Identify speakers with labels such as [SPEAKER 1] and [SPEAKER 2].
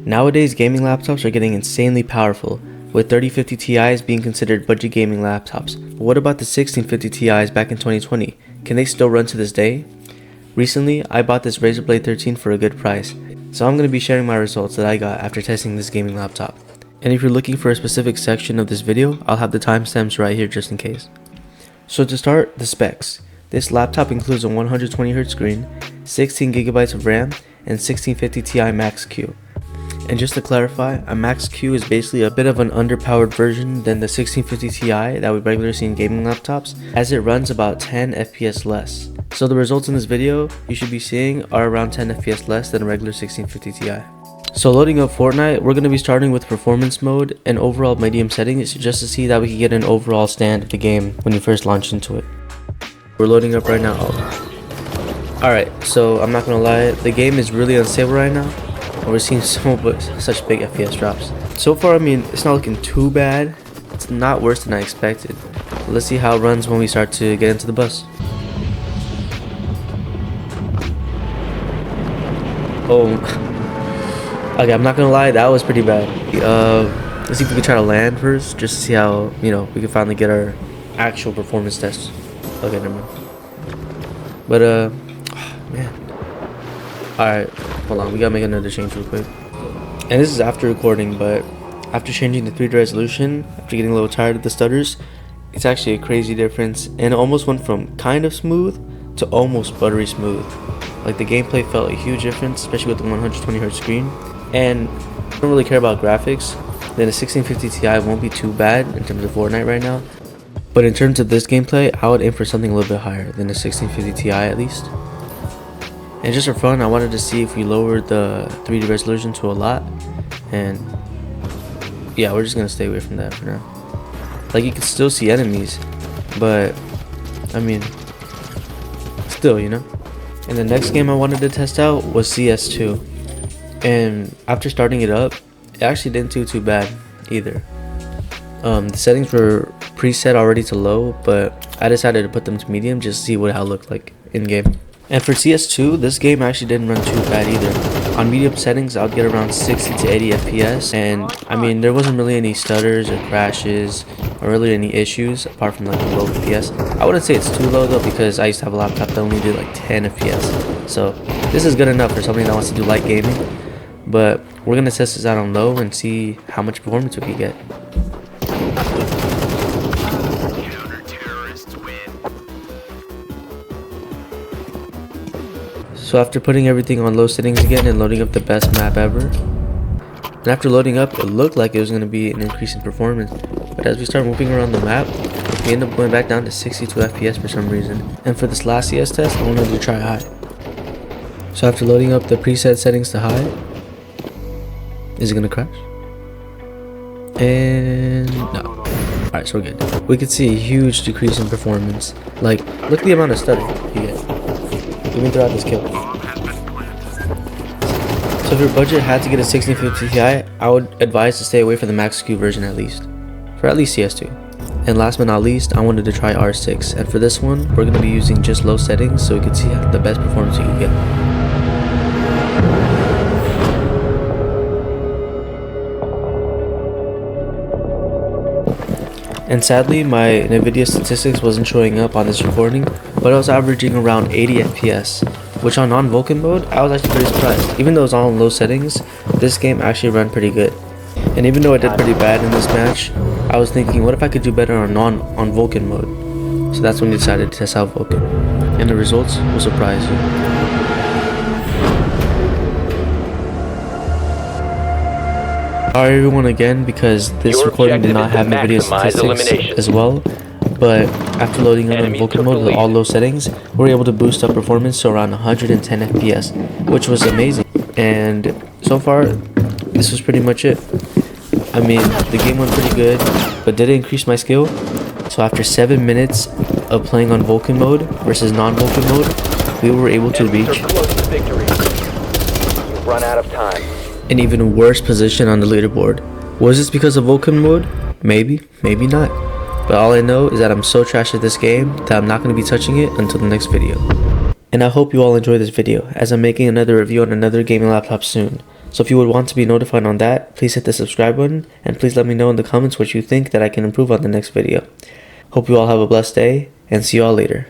[SPEAKER 1] Nowadays, gaming laptops are getting insanely powerful, with 3050 Ti's being considered budget gaming laptops. But what about the 1650 Ti's back in 2020? Can they still run to this day? Recently, I bought this Razer Blade 13 for a good price, so I'm going to be sharing my results that I got after testing this gaming laptop. And if you're looking for a specific section of this video, I'll have the timestamps right here just in case. So to start, the specs. This laptop includes a 120Hz screen, 16GB of RAM, and 1650 Ti MaxQ. And just to clarify, a MaxQ is basically a bit of an underpowered version than the 1650 Ti that we regularly see in gaming laptops, as it runs about 10 FPS less. So the results in this video you should be seeing are around 10 FPS less than a regular 1650 Ti. So loading up Fortnite, we're going to be starting with performance mode and overall medium settings just to see that we can get an overall stand of the game when you first launch into it. We're loading up right now. Alright, so I'm not gonna lie, the game is really unstable right now, and we're seeing such big FPS drops. So far, I mean, it's not looking too bad. It's not worse than I expected. But let's see how it runs when we start to get into the bus. Oh, okay, I'm not gonna lie, that was pretty bad. Let's see if we can try to land first, just to see how, we can finally get our actual performance test. Okay, never mind. But man. Alright, hold on, we gotta make another change real quick. And this is after recording, but after changing the 3D resolution, after getting a little tired of the stutters, it's actually a crazy difference, and it almost went from kind of smooth to almost buttery smooth. Like, the gameplay felt a huge difference, especially with the 120Hz screen. And I don't really care about graphics, then a 1650 Ti won't be too bad in terms of Fortnite right now. But in terms of this gameplay, I would aim for something a little bit higher than a 1650 Ti at least. And just for fun, I wanted to see if we lowered the 3D resolution to a lot. And yeah, we're just going to stay away from that for now. Like, you can still see enemies, but I mean, still, And the next game I wanted to test out was CS2. And after starting it up, it actually didn't do too bad either. The settings were preset already to low, but I decided to put them to medium just to see how it looked like in game. And for CS2, this game actually didn't run too bad either. On medium settings, I'll get around 60 to 80 FPS, and I mean, there wasn't really any stutters or crashes or really any issues apart from like low FPS. I wouldn't say it's too low though, because I used to have a laptop that only did like 10 FPS. So this is good enough for somebody that wants to do light gaming. But we're gonna test this out on low and see how much performance we can get. So after putting everything on low settings again and loading up the best map ever, and after loading up, it looked like it was going to be an increase in performance, but as we start moving around the map, we end up going back down to 62 FPS for some reason. And for this last CS test, I wanted to try high. So after loading up the preset settings to high, is it going to crash? And no. Alright, so we're good. We could see a huge decrease in performance. Like, look at the amount of stutter you get even throughout this kill. So if your budget had to get a 1650 Ti, I would advise to stay away from the MaxQ version at least. For at least CS2. And last but not least, I wanted to try R6. And for this one, we're going to be using just low settings so we can see the best performance you can get. And sadly, my Nvidia statistics wasn't showing up on this recording, but I was averaging around 80 FPS, which on non-Vulkan mode, I was actually pretty surprised. Even though it was all in low settings, this game actually ran pretty good. And even though I did pretty bad in this match, I was thinking, what if I could do better on Vulkan mode? So that's when I decided to test out Vulkan. And the results will surprise you. Sorry everyone again, because this recording did not have Nvidia statistics as well, but after loading up in Vulkan mode with all low settings, we were able to boost up performance to around 110 FPS, which was amazing. And so far, this was pretty much it. I mean, the game went pretty good, but did it increase my skill? So after 7 minutes of playing on Vulkan mode versus non-Vulkan mode, we were able to reach
[SPEAKER 2] run out of time.
[SPEAKER 1] An even worse position on the leaderboard. Was this because of Vulkan mode? Maybe, maybe not. But all I know is that I'm so trash at this game that I'm not going to be touching it until the next video. And I hope you all enjoy this video, as I'm making another review on another gaming laptop soon. So if you would want to be notified on that, please hit the subscribe button, and please let me know in the comments what you think that I can improve on the next video. Hope you all have a blessed day, and see you all later.